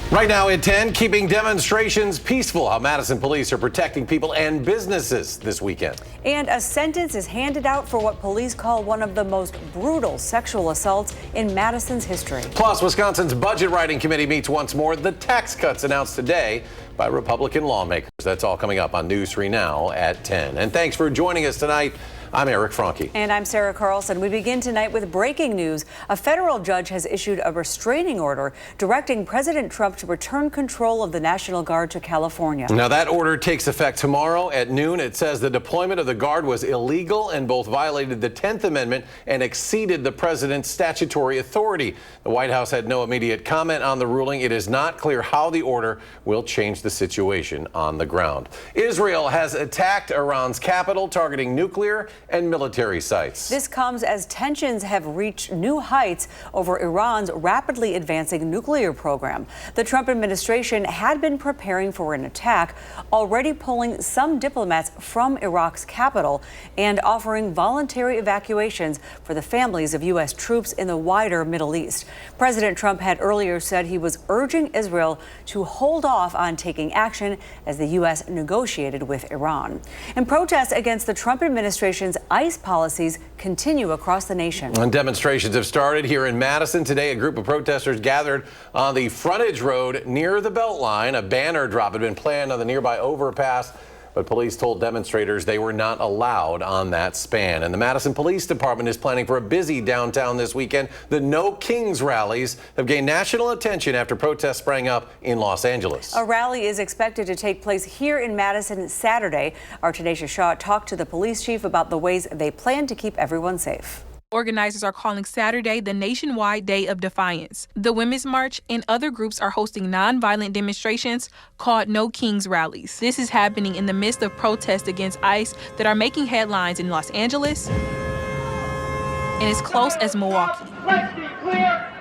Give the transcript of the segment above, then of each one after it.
Right now at 10, keeping demonstrations peaceful. How Madison police are protecting people and businesses this weekend. And a sentence is handed out for what police call one of the most brutal sexual assaults in Madison's history. Plus, Wisconsin's budget writing committee meets once more. The tax cuts announced today by Republican lawmakers. That's all coming up on News 3 Now at 10. And thanks for joining us tonight. I'm Eric Franke. And I'm Sarah Carlson. We begin tonight with breaking news. A federal judge has issued a restraining order directing President Trump to return control of the National Guard to California. Now, that order takes effect tomorrow at noon. It says the deployment of the Guard was illegal and both violated the 10th Amendment and exceeded the president's statutory authority. The White House had no immediate comment on the ruling. It is not clear how the order will change the situation on the ground. Israel has attacked Iran's capital, targeting nuclear and military sites. This comes as tensions have reached new heights over Iran's rapidly advancing nuclear program. The Trump administration had been preparing for an attack, already pulling some diplomats from Iraq's capital and offering voluntary evacuations for the families of U.S. troops in the wider Middle East. President Trump had earlier said he was urging Israel to hold off on taking action as the U.S. negotiated with Iran. And protests against the Trump administration's ICE policies continue across the nation. And demonstrations have started here in Madison. Today, a group of protesters gathered on the frontage road near the Beltline. A banner drop had been planned on the nearby overpass, but police told demonstrators they were not allowed on that span. And the Madison Police Department is planning for a busy downtown this weekend. The No Kings rallies have gained national attention after protests sprang up in Los Angeles. A rally is expected to take place here in Madison Saturday. Our Tanisha Shaw talked to the police chief about the ways they plan to keep everyone safe. Organizers are calling Saturday the nationwide Day of Defiance. The Women's March and other groups are hosting nonviolent demonstrations called No Kings rallies. This is happening in the midst of protests against ICE that are making headlines in Los Angeles and as close as Milwaukee. Let's be clear.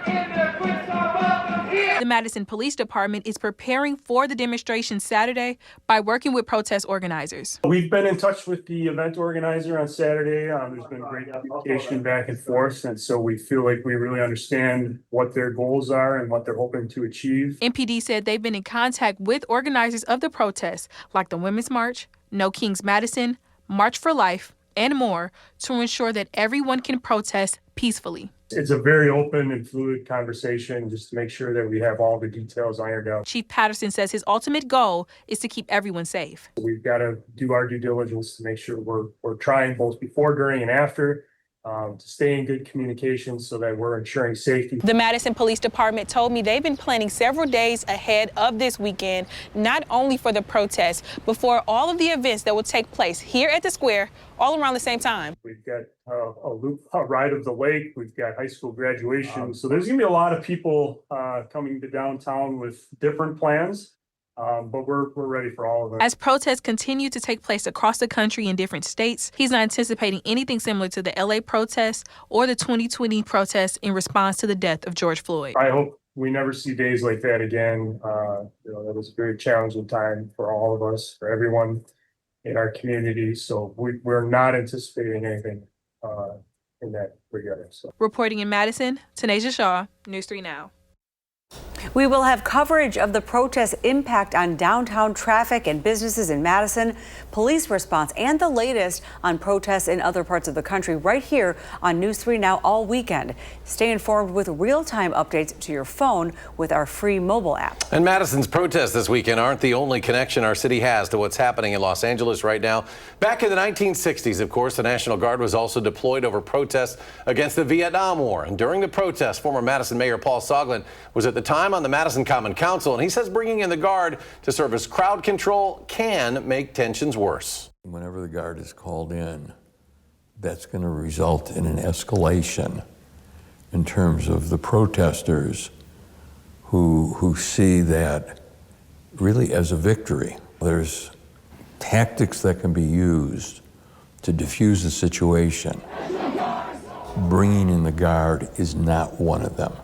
The Madison Police Department is preparing for the demonstration Saturday by working with protest organizers. We've been in touch with the event organizer on Saturday. There's been great communication back and forth, and so we feel like we really understand what their goals are and what they're hoping to achieve. MPD said they've been in contact with organizers of the protests, like the Women's March, No Kings Madison, March for Life, and more, to ensure that everyone can protest peacefully. It's a very open and fluid conversation just to make sure that we have all the details ironed out. Chief Patterson says his ultimate goal is to keep everyone safe. We've got to do our due diligence to make sure we're trying both before, during, and after to stay in good communication so that we're ensuring safety. The Madison Police Department told me they've been planning several days ahead of this weekend, not only for the protests, but for all of the events that will take place here at the square all around the same time. We've got a ride of the lake. We've got high school graduation. So there's going to be a lot of people coming to downtown with different plans. But we're ready for all of them. As protests continue to take place across the country in different states, he's not anticipating anything similar to the LA protests or the 2020 protests in response to the death of George Floyd. I hope we never see days like that again. That was a very challenging time for all of us, for everyone in our community. So we're not anticipating anything in that regard. So. Reporting in Madison, Tanisha Shaw, News 3 Now. We will have coverage of the protest impact on downtown traffic and businesses in Madison, police response, and the latest on protests in other parts of the country right here on News 3 Now all weekend. Stay informed with real-time updates to your phone with our free mobile app. And Madison's protests this weekend aren't the only connection our city has to what's happening in Los Angeles right now. Back in the 1960s, of course, the National Guard was also deployed over protests against the Vietnam War. And during the protests, former Madison Mayor Paul Soglin was at the time on the Madison Common Council, and he says bringing in the Guard to serve as crowd control can make tensions worse. Whenever the Guard is called in, that's going to result in an escalation in terms of the protesters who see that really as a victory. There's tactics that can be used to diffuse the situation. Bringing in the Guard is not one of them.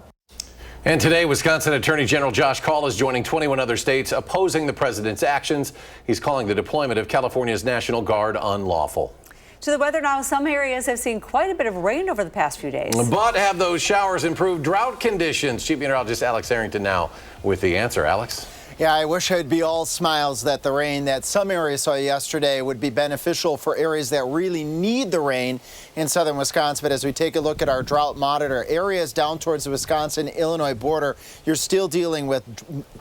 And today, Wisconsin Attorney General Josh Kaul is joining 21 other states opposing the president's actions. He's calling the deployment of California's National Guard unlawful. To the weather now, some areas have seen quite a bit of rain over the past few days. But have those showers improved drought conditions? Chief Meteorologist Alex Harrington now with the answer. Alex? Yeah, I wish I'd be all smiles that the rain that some areas saw yesterday would be beneficial for areas that really need the rain in southern Wisconsin. But as we take a look at our drought monitor, areas down towards the Wisconsin-Illinois border, you're still dealing with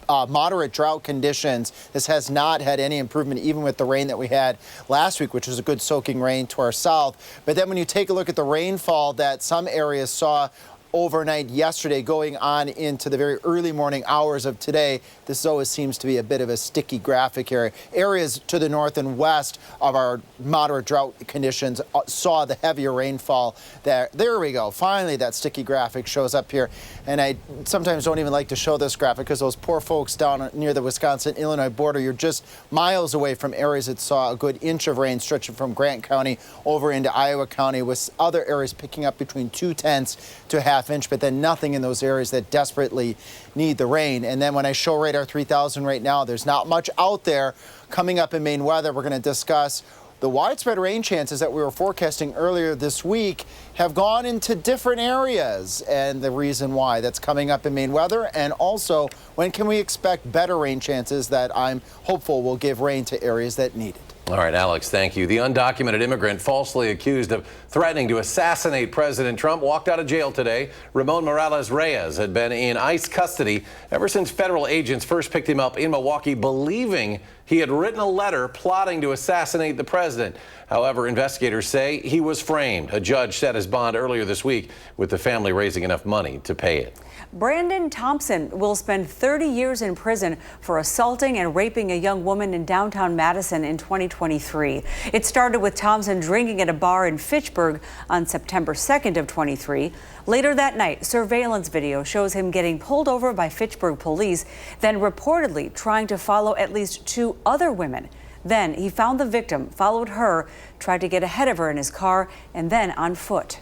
moderate drought conditions. This has not had any improvement, even with the rain that we had last week, which was a good soaking rain to our south. But then when you take a look at the rainfall that some areas saw overnight yesterday going on into the very early morning hours of today, this always seems to be a bit of a sticky graphic area. Areas to the north and west of our moderate drought conditions saw the heavier rainfall there. There we go. Finally, that sticky graphic shows up here. And I sometimes don't even like to show this graphic because those poor folks down near the Wisconsin-Illinois border, you're just miles away from areas that saw a good inch of rain stretching from Grant County over into Iowa County, with other areas picking up between 0.2 to a half inch, but then nothing in those areas that desperately need the rain. And then when I show radar 3000 right now, there's not much out there. Coming up in Maine weather, we're going to discuss the widespread rain chances that we were forecasting earlier this week have gone into different areas, and the reason why. That's coming up in Maine weather. And also, when can we expect better rain chances that I'm hopeful will give rain to areas that need it? All right, Alex, thank you. The undocumented immigrant falsely accused of threatening to assassinate President Trump walked out of jail today. Ramon Morales Reyes had been in ICE custody ever since federal agents first picked him up in Milwaukee, believing he had written a letter plotting to assassinate the president. However, investigators say he was framed. A judge set his bond earlier this week, with the family raising enough money to pay it. Brandon Thompson will spend 30 years in prison for assaulting and raping a young woman in downtown Madison in 2023. It started with Thompson drinking at a bar in Fitchburg on September 2nd of 23. Later that night, surveillance video shows him getting pulled over by Fitchburg police, then reportedly trying to follow at least 2 other women. Then he found the victim, followed her, tried to get ahead of her in his car, and then on foot.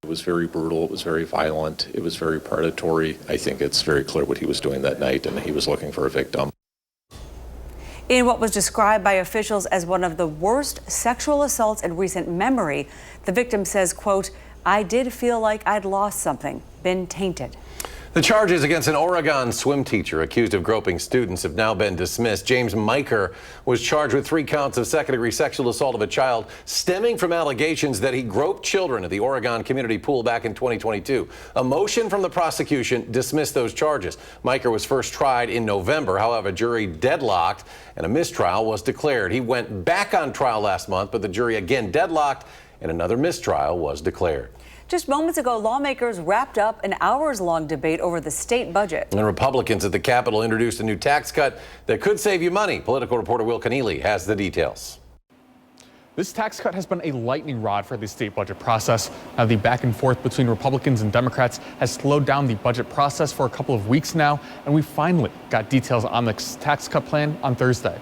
It was very brutal. It was very violent. It was very predatory. I think it's very clear what he was doing that night, and he was looking for a victim. In what was described by officials as one of the worst sexual assaults in recent memory, the victim says, quote, "I did feel like I'd lost something, been tainted." The charges against an Oregon swim teacher accused of groping students have now been dismissed. James Miker was charged with 3 counts of second-degree sexual assault of a child stemming from allegations that he groped children at the Oregon community pool back in 2022. A motion from the prosecution dismissed those charges. Miker was first tried in November. However, a jury deadlocked and a mistrial was declared. He went back on trial last month, but the jury again deadlocked and another mistrial was declared. Just moments ago, lawmakers wrapped up an hours-long debate over the state budget. And Republicans at the Capitol introduced a new tax cut that could save you money. Political reporter Will Keneally has the details. This tax cut has been a lightning rod for the state budget process. Now, the back and forth between Republicans and Democrats has slowed down the budget process for a couple of weeks now, and we finally got details on the tax cut plan on Thursday.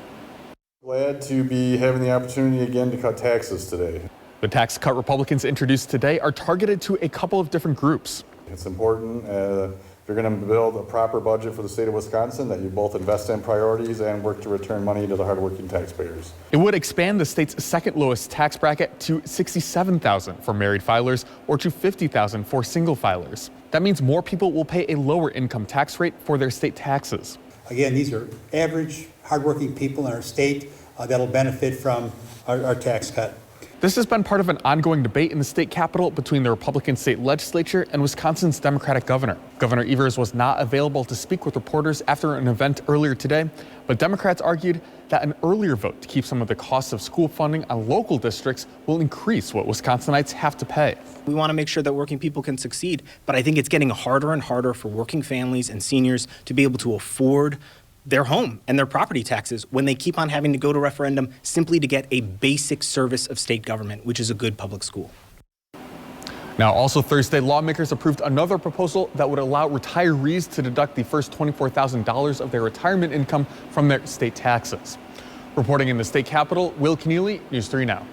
Glad to be having the opportunity again to cut taxes today. The tax cut Republicans introduced today are targeted to a couple of different groups. It's important if you're going to build a proper budget for the state of Wisconsin that you both invest in priorities and work to return money to the hardworking taxpayers. It would expand the state's second lowest tax bracket to $67,000 for married filers or to $50,000 for single filers. That means more people will pay a lower income tax rate for their state taxes. Again, these are average, hardworking people in our state that'll benefit from our tax cut. This has been part of an ongoing debate in the state capitol between the Republican state legislature and Wisconsin's Democratic governor. Governor Evers was not available to speak with reporters after an event earlier today, but Democrats argued that an earlier vote to keep some of the costs of school funding on local districts will increase what Wisconsinites have to pay. We want to make sure that working people can succeed, but I think it's getting harder and harder for working families and seniors to be able to afford their home and their property taxes when they keep on having to go to referendum simply to get a basic service of state government, which is a good public school. Now, also Thursday, lawmakers approved another proposal that would allow retirees to deduct the first $24,000 of their retirement income from their state taxes. Reporting in the state capitol, Will Keneally, News 3 Now.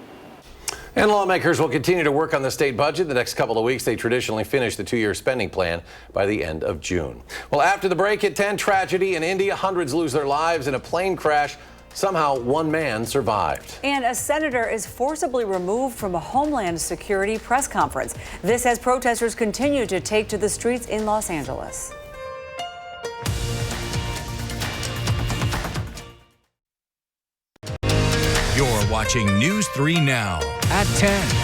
And lawmakers will continue to work on the state budget. The next couple of weeks, they traditionally finish the 2-year spending plan by the end of June. Well, after the break at 10, tragedy in India. Hundreds lose their lives in a plane crash Somehow, one man survived. And a senator is forcibly removed from a Homeland Security press conference. This as protesters continue to take to the streets in Los Angeles. You're watching News 3 Now at 10.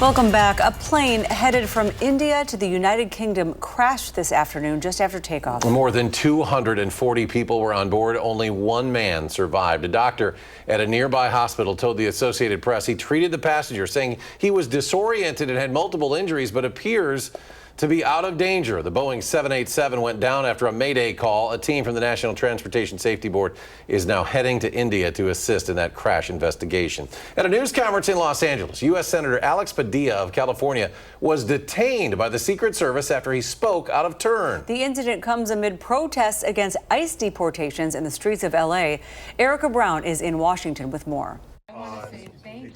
Welcome back. A plane headed from India to the United Kingdom crashed this afternoon just after takeoff. More than 240 people were on board. Only one man survived. A doctor at a nearby hospital told the Associated Press he treated the passenger, saying he was disoriented and had multiple injuries, but appears to be out of danger. The Boeing 787 went down after a Mayday call. A team from the National Transportation Safety Board is now heading to India to assist in that crash investigation. At a news conference in Los Angeles, U.S. Senator Alex Padilla of California was detained by the Secret Service after he spoke out of turn. The incident comes amid protests against ICE deportations in the streets of L.A. Erica Brown is in Washington with more.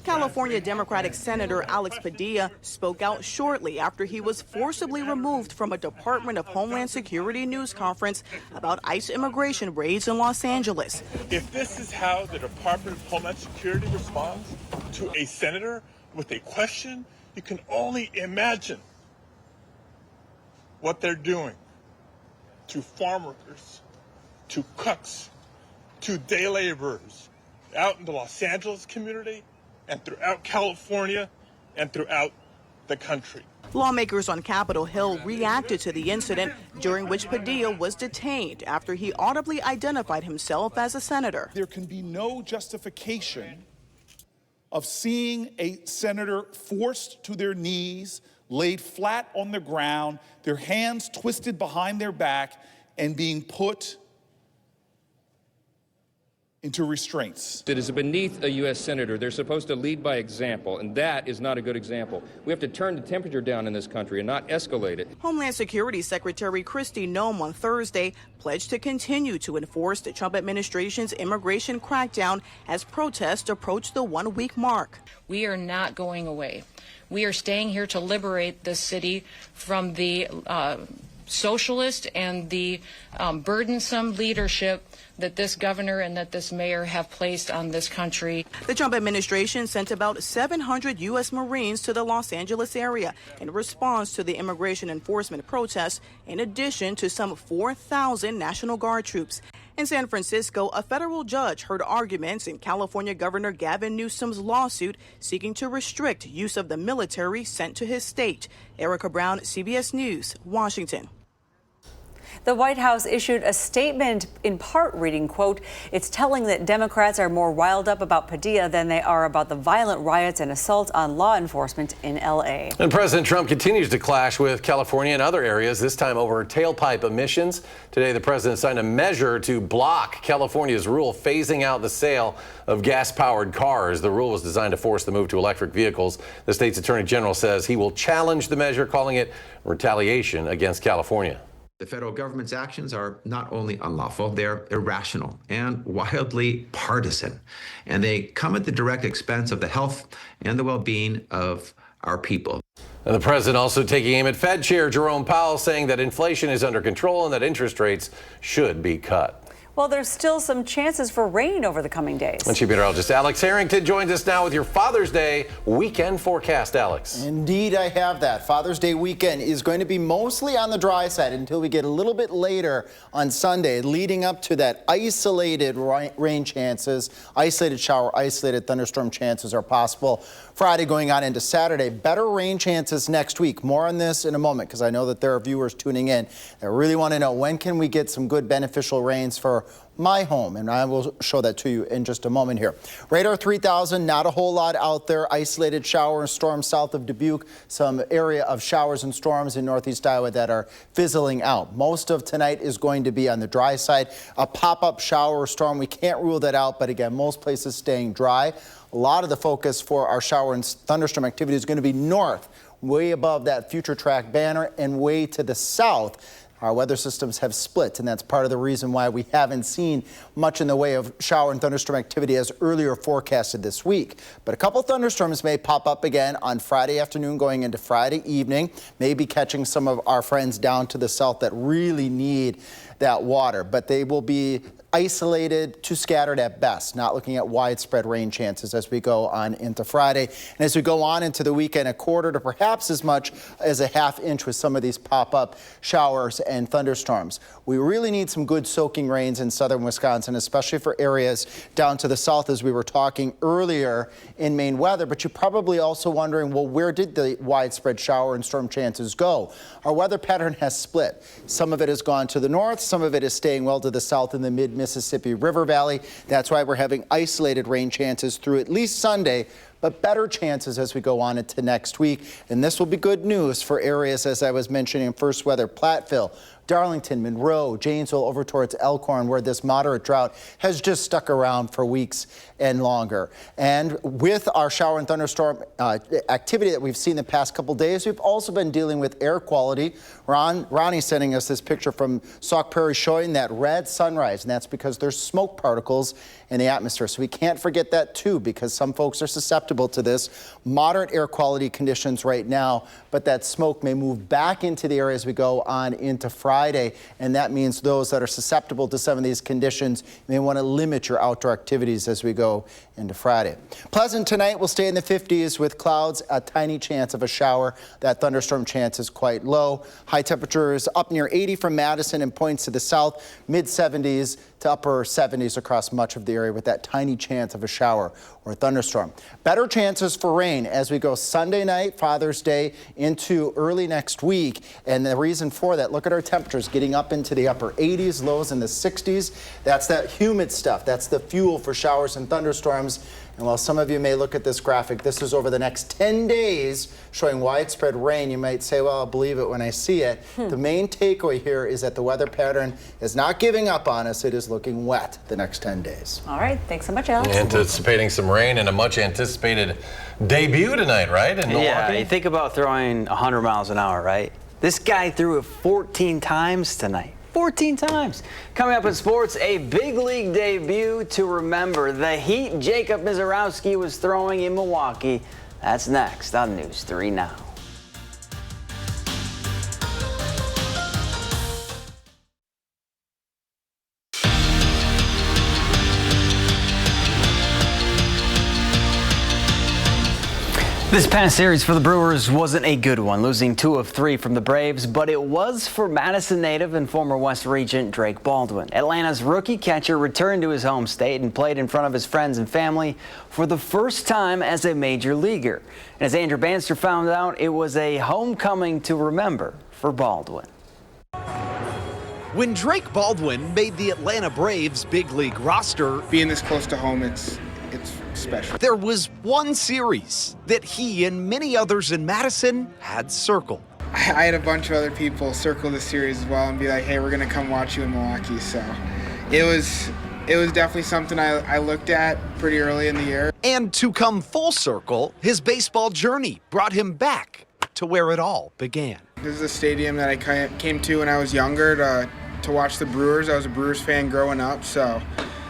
California Democratic Senator Alex Padilla spoke out shortly after he was forcibly removed from a Department of Homeland Security news conference about ICE immigration raids in Los Angeles. If this is how the Department of Homeland Security responds to a senator with a question, you can only imagine what they're doing to farm workers, to cooks, to day laborers out in the Los Angeles community and throughout California and throughout the country. Lawmakers on Capitol Hill reacted to the incident during which Padilla was detained after he audibly identified himself as a senator. There can be no justification of seeing a senator forced to their knees, laid flat on the ground, their hands twisted behind their back, and being put into restraints. It is beneath a U.S. senator. They're supposed to lead by example, and that is not a good example. We have to turn the temperature down in this country and not escalate it. Homeland Security Secretary Kristi Noem on Thursday pledged to continue to enforce the Trump administration's immigration crackdown as protests approach the 1-week mark. We are not going away. We are staying here to liberate this city from the socialist and the burdensome leadership that this governor and that this mayor have placed on this country. The Trump administration sent about 700 U.S. Marines to the Los Angeles area in response to the immigration enforcement protests, in addition to some 4,000 National Guard troops. In San Francisco, a federal judge heard arguments in California Governor Gavin Newsom's lawsuit seeking to restrict use of the military sent to his state. Erica Brown, CBS News, Washington. The White House issued a statement in part reading, quote, "It's telling that Democrats are more riled up about Padilla than they are about the violent riots and assaults on law enforcement in L.A." And President Trump continues to clash with California and other areas, this time over tailpipe emissions. Today, the president signed a measure to block California's rule phasing out the sale of gas-powered cars. The rule was designed to force the move to electric vehicles. The state's attorney general says he will challenge the measure, calling it retaliation against California. The federal government's actions are not only unlawful, they're irrational and wildly partisan, and they come at the direct expense of the health and the well-being of our people. And the president also taking aim at Fed Chair Jerome Powell, saying that inflation is under control and that interest rates should be cut. Well, there's still some chances for rain over the coming days. And Chief Meteorologist Alex Harrington joins us now with your Father's Day weekend forecast, Alex. Indeed, I have that. Father's Day weekend is going to be mostly on the dry side until we get a little bit later on Sunday, leading up to that isolated rain chances, isolated shower, isolated thunderstorm chances are possible. Friday going on into Saturday, better rain chances next week. More on this in a moment, because I know that there are viewers tuning in that really want to know, when can we get some good beneficial rains for my home? And I will show that to you in just a moment here. Radar 3000, not a whole lot out there. Isolated shower and storm south of Dubuque. Some area of showers and storms in northeast Iowa that are fizzling out. Most of tonight is going to be on the dry side. A pop-up shower or storm, we can't rule that out, but again, most places staying dry. A lot of the focus for our shower and thunderstorm activity is going to be north, way above that future track banner, and way to the south. Our weather systems have split, and that's part of the reason why we haven't seen much in the way of shower and thunderstorm activity as earlier forecasted this week. But a couple thunderstorms may pop up again on Friday afternoon going into Friday evening, maybe catching some of our friends down to the south that really need that water. But they will be isolated to scattered at best, not looking at widespread rain chances as we go on into Friday. And as we go on into the weekend, a quarter to perhaps as much as a half inch with some of these pop-up showers and thunderstorms. We really need some good soaking rains in southern Wisconsin, especially for areas down to the south as we were talking earlier in Maine weather. But you're probably also wondering, well, where did the widespread shower and storm chances go? Our weather pattern has split. Some of it has gone to the north, some of it is staying well to the south in the mid-Mississippi River Valley. That's why we're having isolated rain chances through at least Sunday, but better chances as we go on into next week. And this will be good news for areas, as I was mentioning, First Weather, Platteville, Darlington, Monroe, Janesville, over towards Elkhorn, where this moderate drought has just stuck around for weeks and longer. And with our shower and thunderstorm activity that we've seen the past couple days, we've also been dealing with air quality. Ronnie sending us this picture from Sauk Prairie showing that red sunrise, and that's because there's smoke particles in the atmosphere. So we can't forget that too, because some folks are susceptible to this. Moderate air quality conditions right now, but that smoke may move back into the area as we go on into Friday, and that means those that are susceptible to some of these conditions may want to limit your outdoor activities as we go into Friday. Pleasant tonight will stay in the 50s with clouds, a tiny chance of a shower. That thunderstorm chance is quite low. High temperatures up near 80 from Madison and points to the south, mid 70s to upper 70s across much of the area with that tiny chance of a shower or thunderstorm. Better chances for rain as we go Sunday night, Father's Day, into early next week. And the reason for that, look at our temperatures getting up into the upper 80s, lows in the 60s. That's that humid stuff. That's the fuel for showers and thunderstorms. And while some of you may look at this graphic, this is over the next 10 days showing widespread rain. You might say, well, I'll believe it when I see it. The main takeaway here is that the weather pattern is not giving up on us. It is looking wet the next 10 days. All right. Thanks so much, Alex. Anticipating some rain and a much anticipated debut tonight, right? In Milwaukee? Yeah, you think about throwing 100 miles an hour, right? This guy threw it 14 times tonight. 14 times. Coming up in sports, a big league debut to remember. The Heat, Jacob Mizorowski was throwing in Milwaukee. That's next on News 3 Now. This past series for the Brewers wasn't a good one, losing 2 of 3 from the Braves, but it was for Madison native and former West Regent Drake Baldwin. Atlanta's rookie catcher returned to his home state and played in front of his friends and family for the first time as a major leaguer. And as Andrew Banster found out, it was a homecoming to remember for Baldwin. When Drake Baldwin made the Atlanta Braves big league roster, being this close to home, it's special. There was one series that he and many others in Madison had circled. I had a bunch of other people circle this series as well and be like, hey, we're gonna come watch you in Milwaukee. So it was definitely something I looked at pretty early in the year. And to come full circle, his baseball journey brought him back to where it all began. This is a stadium that I came to when I was younger to watch the Brewers. I was a Brewers fan growing up, so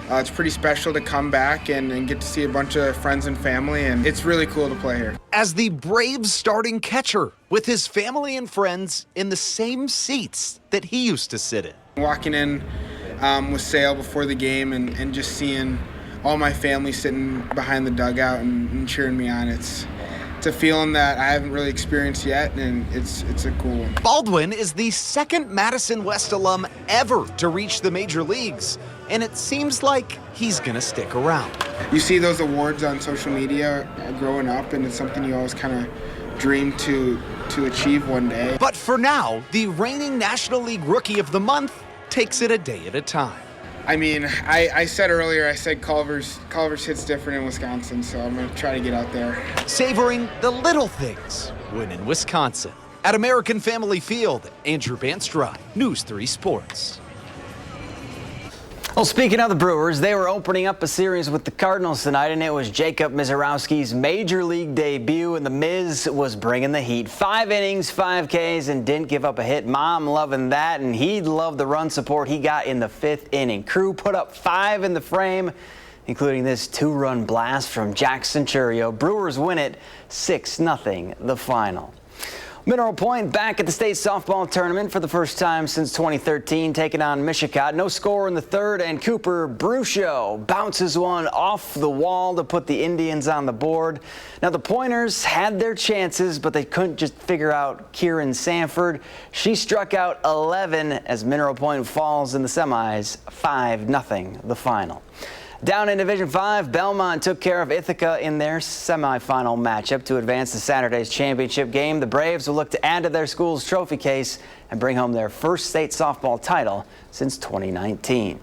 it's pretty special to come back and get to see a bunch of friends and family, and it's really cool to play here. As the Braves starting catcher, with his family and friends in the same seats that he used to sit in. Walking in with Sale before the game and just seeing all my family sitting behind the dugout and cheering me on, it's a feeling that I haven't really experienced yet, and it's a cool one. Baldwin is the second Madison West alum ever to reach the major leagues, and it seems like he's gonna stick around. You see those awards on social media growing up, and it's something you always kind of dream to achieve one day. But for now, the reigning National League Rookie of the Month takes it a day at a time. I mean, I said earlier, I said Culver's hits different in Wisconsin, so I'm going to try to get out there. Savoring the little things when in Wisconsin. At American Family Field, Andrew Banster, News 3 Sports. Well, speaking of the Brewers, they were opening up a series with the Cardinals tonight, and it was Jacob Misiorowski's major league debut, and the Miz was bringing the heat. 5 innings, 5 Ks, and didn't give up a hit. Mom loving that, and he loved the run support he got in the 5th inning. Crew put up 5 in the frame, including this 2-run blast from Jack Centurio. Brewers win it 6-0 the final. Mineral Point back at the state softball tournament for the first time since 2013, taking on Michigan. No score in the 3rd, and Cooper Brucho bounces one off the wall to put the Indians on the board. Now, the Pointers had their chances, but they couldn't just figure out Kieran Sanford. She struck out 11 as Mineral Point falls in the semis, 5-0 the final. Down in Division 5, Belmont took care of Ithaca in their semifinal matchup to advance to Saturday's championship game. The Braves will look to add to their school's trophy case and bring home their first state softball title since 2019.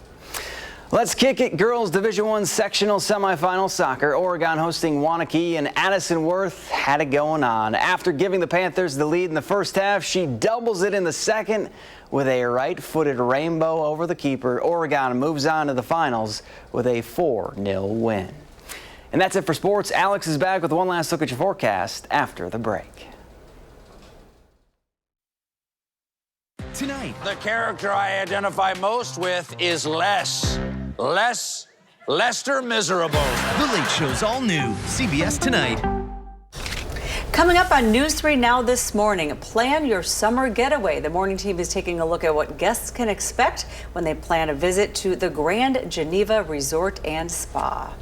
Let's kick it. Girls Division I sectional semifinal soccer. Oregon hosting Waunakee, and Addison Worth had it going on. After giving the Panthers the lead in the first half, she doubles it in the second with a right-footed rainbow over the keeper. Oregon moves on to the finals with a 4-0 win. And that's it for sports. Alex is back with one last look at your forecast after the break. Tonight, the character I identify most with is Lester Miserable. The Late Show's all new. CBS Tonight. Coming up on News 3 Now this morning, plan your summer getaway. The morning team is taking a look at what guests can expect when they plan a visit to the Grand Geneva Resort and Spa.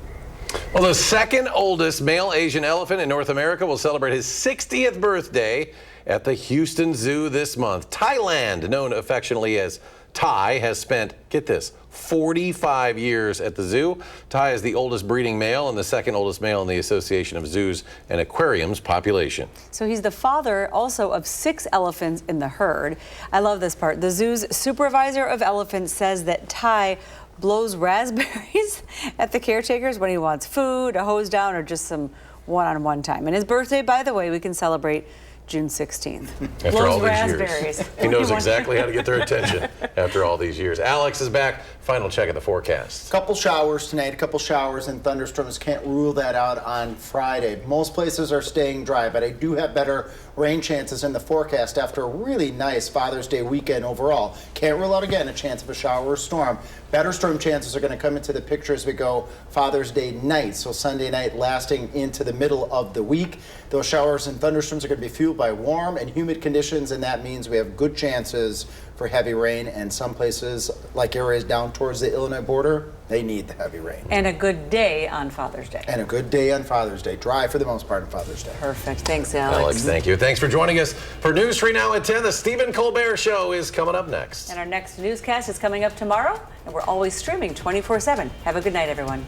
Well, the second oldest male Asian elephant in North America will celebrate his 60th birthday at the Houston Zoo this month. Thailand, known affectionately as Thai, has spent, get this, 45 years at the zoo. Thai is the oldest breeding male and the second oldest male in the Association of Zoos and Aquariums population. So he's the father also of 6 elephants in the herd. I love this part. The zoo's supervisor of elephants says that Thai blows raspberries at the caretakers when he wants food, a hose down, or just some one-on-one time. And his birthday, by the way, we can celebrate June 16th. After blows all these raspberries. years. He knows exactly how to get their attention after all these years. Alex is back. Final check of the forecast. Couple showers tonight, a couple showers and thunderstorms. Can't rule that out on Friday. Most places are staying dry, but I do have better rain chances in the forecast after a really nice Father's Day weekend overall. Can't rule out again a chance of a shower or storm. Better storm chances are going to come into the picture as we go Father's Day night, so Sunday night lasting into the middle of the week. Those showers and thunderstorms are going to be fueled by warm and humid conditions, and that means we have good chances for heavy rain, and some places, like areas down towards the Illinois border, they need the heavy rain. And a good day on Father's Day. And a good day on Father's Day. Dry for the most part on Father's Day. Perfect. Thanks, Alex. Alex, thank you. Thanks for joining us for News 3 Now at 10. The Stephen Colbert Show is coming up next. And our next newscast is coming up tomorrow, and we're always streaming 24/7. Have a good night, everyone.